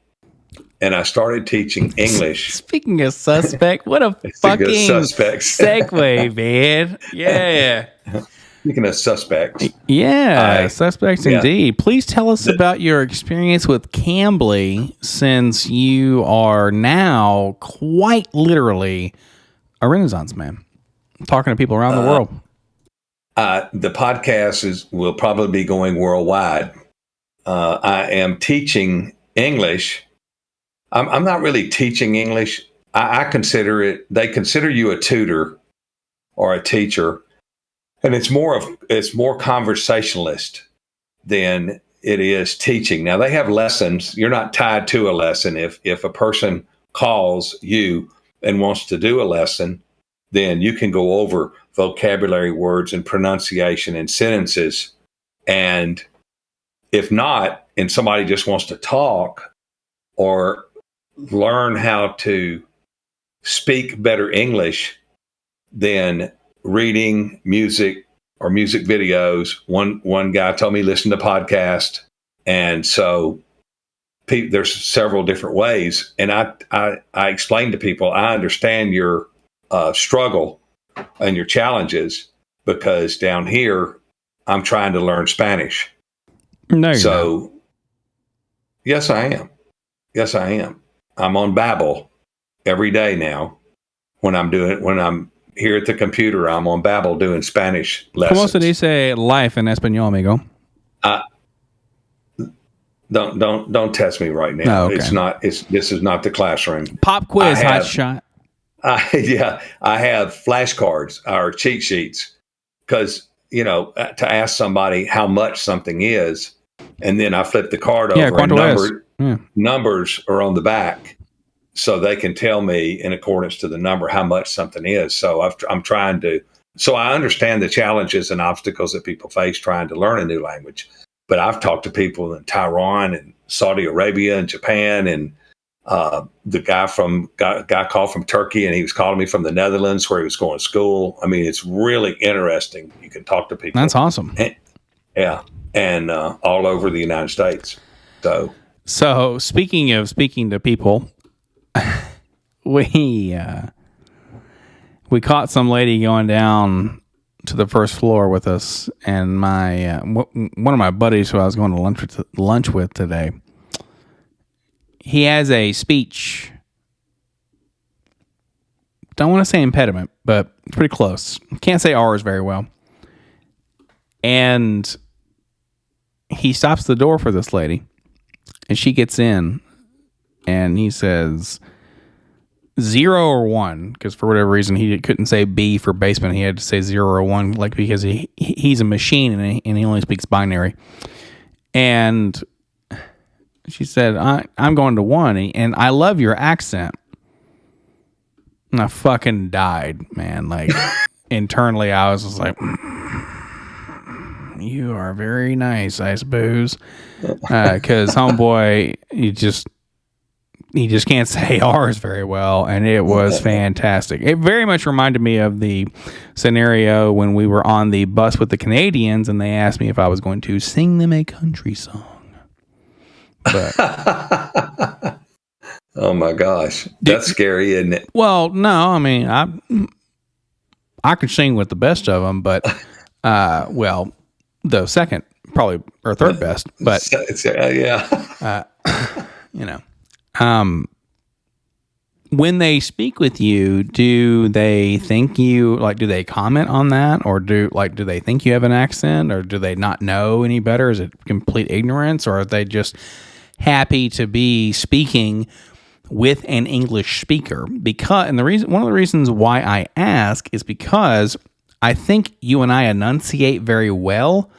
and I started teaching English. Speaking of suspect, what a fucking segue, man. Yeah. Speaking of suspects. Yeah, suspects indeed. Please tell us about your experience with Cambly, since you are now quite literally a Renaissance man, talking to people around the world. The podcast will probably be going worldwide. I am teaching English. I'm not really teaching English. I consider it. They consider you a tutor or a teacher, and it's more conversationalist than it is teaching. Now they have lessons. You're not tied to a lesson. If a person calls you and wants to do a lesson, then you can go over vocabulary, words, and pronunciation and sentences. And if not, and somebody just wants to talk or learn how to speak better English, then reading music or music videos. One guy told me listen to podcast, and so there's several different ways. And I explain to people, I understand your struggle and your challenges, because down here I'm trying to learn Spanish. No, so, yes, I am. Yes, I am. I'm on Babbel every day now. When I'm here at the computer, I'm on Babbel doing Spanish lessons. ¿Cómo se dice life en español, amigo? Don't test me right now. Oh, okay. This is not the classroom. Pop quiz, hot shot. I have flashcards or cheat sheets, because to ask somebody how much something is. And then I flip the card over, and numbers are on the back, so they can tell me in accordance to the number how much something is. So I'm trying to. So I understand the challenges and obstacles that people face trying to learn a new language. But I've talked to people in Taiwan and Saudi Arabia and Japan, and the guy called from Turkey, and he was calling me from the Netherlands where he was going to school. I mean, it's really interesting. You can talk to people. That's awesome. And all over the United States. So speaking to people, we caught some lady going down to the first floor with us, and my one of my buddies who I was going to lunch with today. He has a speech. Don't want to say impediment, but it's pretty close. Can't say R's very well, and he stops the door for this lady, And she gets in, and he says 0 or 1, because for whatever reason he couldn't say B for basement. He had to say 0 or 1, like because he's a machine and he only speaks binary. And she said, I'm going to 1, and I love your accent. And I fucking died, man. Like internally, I was just like, you are very nice, I suppose. Because homeboy, he just can't say R's very well, and it was fantastic. It very much reminded me of the scenario when we were on the bus with the Canadians, and they asked me if I was going to sing them a country song. But oh my gosh, that's scary, isn't it? Well, no, I mean I could sing with the best of them, but well, the second probably or third best, but yeah. You know. When they speak with you, do they think you do they comment on that, or do they think you have an accent, or do they not know any better? Is it complete ignorance, or are they just happy to be speaking with an English speaker? One of the reasons why I ask is because I think you and I enunciate very well,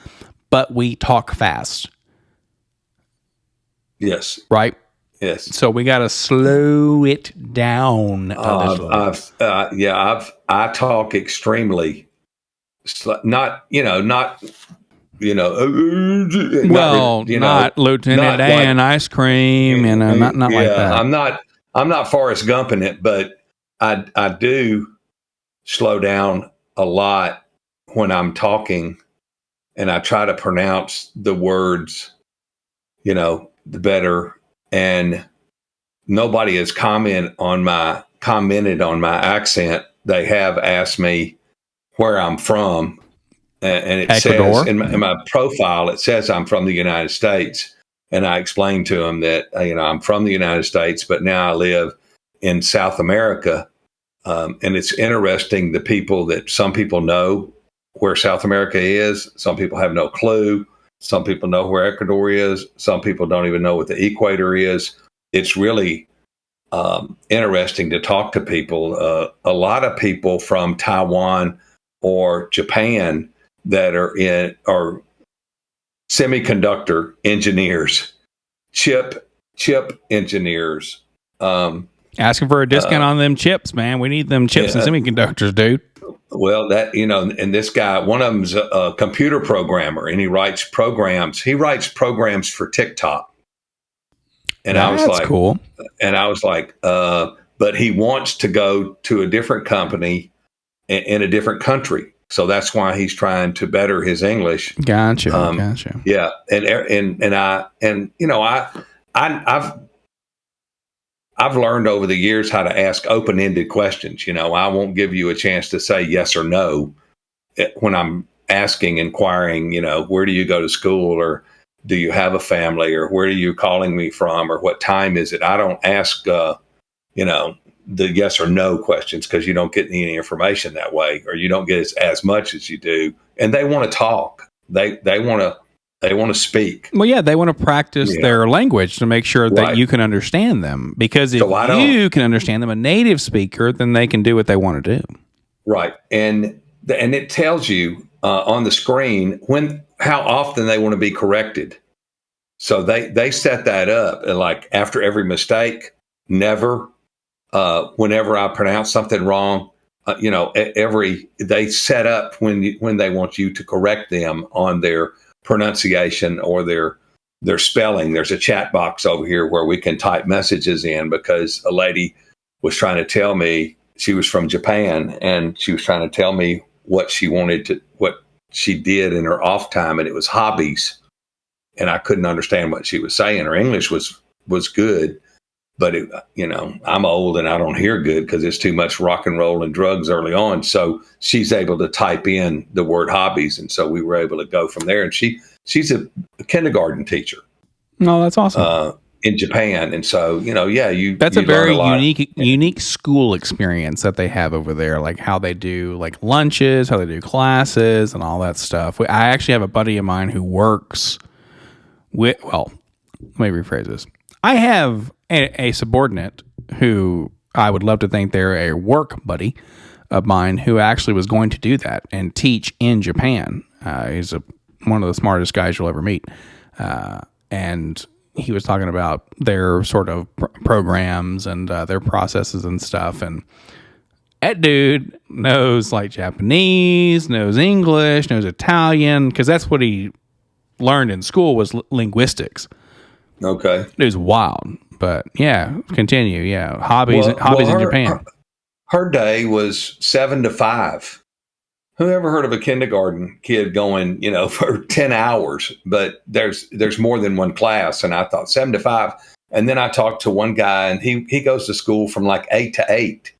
but we talk fast. Yes. Right? Yes. So we got to slow it down. I talk extremely, not Lieutenant Dan ice cream, not like that. I'm not Forrest Gumping it, but I do slow down a lot when I'm talking, and I try to pronounce the words, the better. And nobody has commented on my accent. They have asked me where I'm from, and it Ecuador? says in my profile, it says I'm from the United States. And I explained to them that I'm from the United States, but now I live in South America. And it's interesting, some people know where South America is. Some people have no clue. Some people know where Ecuador is. Some people don't even know what the equator is. It's really interesting to talk to people. A lot of people from Taiwan or Japan that are semiconductor engineers, chip engineers. Asking for a discount on them chips, man. We need them chips and semiconductors, dude. Well, and this guy, one of them's a computer programmer, and he writes programs. He writes programs for TikTok. And That's cool. And I was like, but he wants to go to a different company in a different country. So that's why he's trying to better his English. Gotcha. Yeah. I've learned over the years how to ask open-ended questions. I won't give you a chance to say yes or no when I'm inquiring, where do you go to school, or do you have a family, or where are you calling me from, or what time is it? I don't ask, the yes or no questions, because you don't get any information that way, or you don't get as much as you do. And they want to talk. They want to speak. Well, yeah, they want to practice their language to make sure that you can understand them. Because if you can understand them, a native speaker, then they can do what they want to do. Right. And it tells you on the screen how often they want to be corrected. So they set that up, and like after every mistake, never. Whenever I pronounce something wrong, they set up when they want you to correct them on their pronunciation or their spelling. There's a chat box over here where we can type messages in, because a lady was trying to tell me, she was from Japan, and she was trying to tell me what she did in her off time, and it was hobbies. And I couldn't understand what she was saying. Her English was good, but I'm old and I don't hear good because it's too much rock and roll and drugs early on. So she's able to type in the word hobbies, and so we were able to go from there. And she's a kindergarten teacher. No, that's awesome. In Japan, and so that's a very unique school experience that they have over there, like how they do like lunches, how they do classes, and all that stuff. I actually have a buddy of mine who works with let me rephrase this. I have a subordinate who I would love to think they're a work buddy of mine who actually was going to do that and teach in Japan. He's one of the smartest guys you'll ever meet. And he was talking about their sort of programs and their processes and stuff. And that dude knows like Japanese, knows English, knows Italian, because that's what he learned in school was linguistics. Okay. It was wild. But yeah, continue. Yeah. Hobbies in Japan. Her day was 7 to 5. Who ever heard of a kindergarten kid going, for 10 hours? But there's more than one class. And I thought 7 to 5. And then I talked to one guy, and he goes to school from like 8 to 8.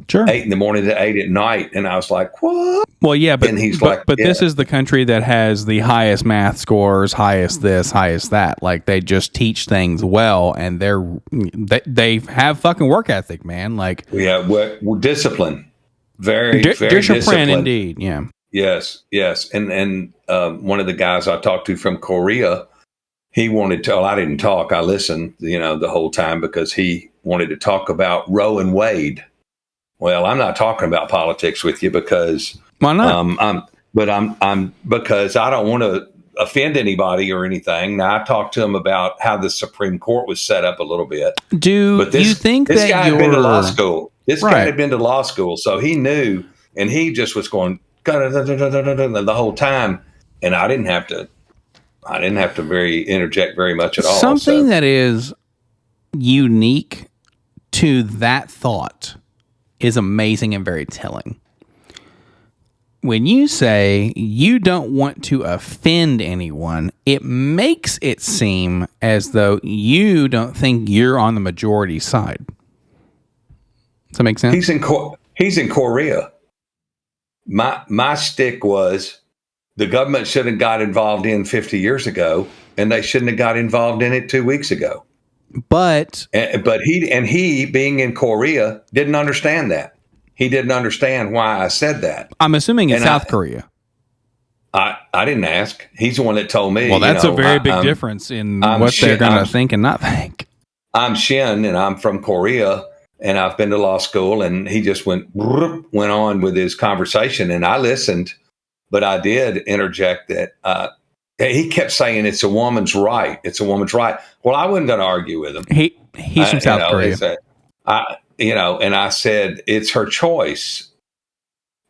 Sure. 8 in the morning to 8 at night. And I was like, what? Well, yeah, but, and he's this is the country that has the highest math scores, highest this, highest that. Like, they just teach things well, and they have fucking work ethic, man. Like, yeah, we're disciplined. Very discipline disciplined. Indeed, yeah. Yes. And one of the guys I talked to from Korea, he wanted to, I didn't talk. I listened, the whole time because he wanted to talk about Roe and Wade. Well, I'm not talking about politics with you because why not? I'm because I don't want to offend anybody or anything. Now, I talked to him about how the Supreme Court was set up a little bit. You think this that guy had been to law school? This right. guy had been to law school, so he knew, and he just was going the whole time, and I didn't have to interject very much at all. Something that is unique to that thought is amazing and very telling. When you say you don't want to offend anyone, it makes it seem as though you don't think you're on the majority side. Does that make sense? He's in Korea. My stick was the government should have got involved in 50 years ago, and they shouldn't have got involved in it 2 weeks ago. But he being in Korea didn't understand that. He didn't understand why I said that. I'm assuming it's South Korea. I didn't ask. He's the one that told me. Well, that's a very big difference in what they're going to think and not think. I'm Shin, and I'm from Korea, and I've been to law school. And he just went on with his conversation, and I listened, but I did interject that. He kept saying it's a woman's right. It's a woman's right. Well, I wasn't going to argue with him. He's from South Korea. And I said, it's her choice.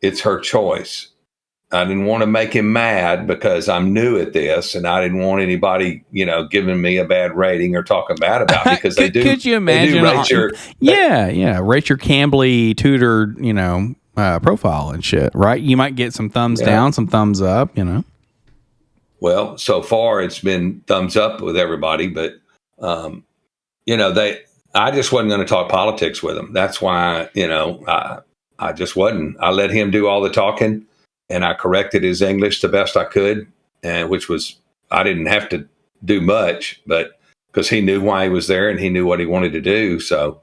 It's her choice. I didn't want to make him mad because I'm new at this, and I didn't want anybody, giving me a bad rating or talking bad about me because they do. Could you imagine? Rate your Cambly tutor, profile and shit, right? You might get some thumbs down, some thumbs up, Well, so far it's been thumbs up with everybody, but I just wasn't going to talk politics with him. That's why, I just wasn't. I let him do all the talking, and I corrected his English the best I could, and which was, I didn't have to do much, but because he knew why he was there and he knew what he wanted to do. So,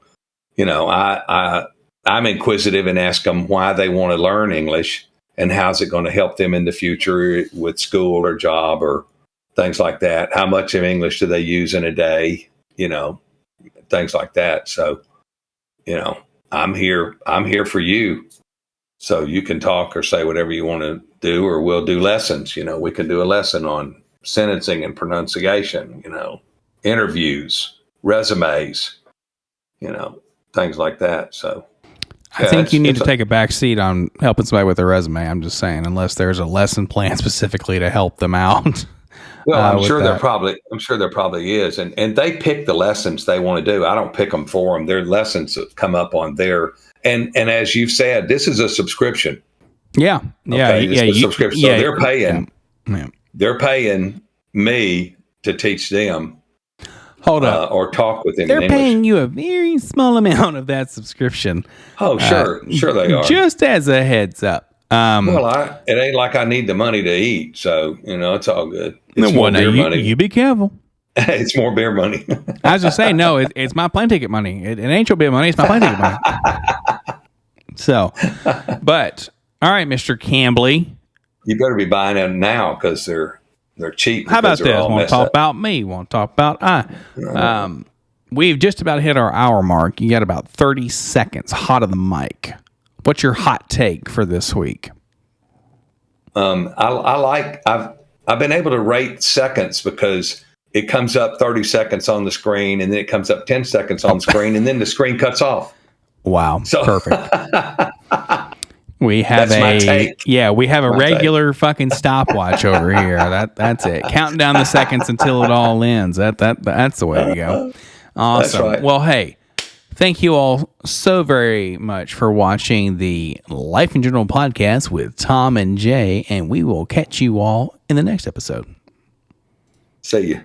I'm inquisitive and ask them why they want to learn English and how's it going to help them in the future with school or job or things like that. How much of English do they use in a day? Things like that. So, I'm here for you. So you can talk or say whatever you want to do, or we'll do lessons. We can do a lesson on sentencing and pronunciation, interviews, resumes, things like that. So I think you need to take a back seat on helping somebody with a resume. I'm just saying, unless there's a lesson plan specifically to help them out. Well, I'm sure there probably is. And they pick the lessons they want to do. I don't pick them for them. They're lessons that come up on their, and as you've said, this is a subscription. Yeah. Okay? Subscription. So they're paying, yeah. They're paying me to teach them. Hold up. Or talk with them. They're paying you a very small amount of that subscription. Oh, sure. Sure they are. Just as a heads up. Well, it ain't like I need the money to eat, so it's all good. It's more beer money. You be careful. It's more beer money. I was just saying, no, it's my plane ticket money. It ain't your beer money. It's my plane ticket money. So, but all right, Mr. Cambly, you better be buying them now because They're cheap. How about because they're this? all Won't messed talk up. about me. Won't talk about I. We've just about hit our hour mark. You got about 30 seconds hot of the mic. What's your hot take for this week? I've been able to rate seconds because it comes up 30 seconds on the screen, and then it comes up 10 seconds on the screen, and then the screen cuts off. Wow. So Perfect. We have That's my take. we have a My regular fucking stopwatch over here. That's it. Counting down the seconds until it all ends. That's the way to go. Awesome. That's right. Well, hey, thank you all so very much for watching the Life in General podcast with Tom and Jay, and we will catch you all in the next episode. See you.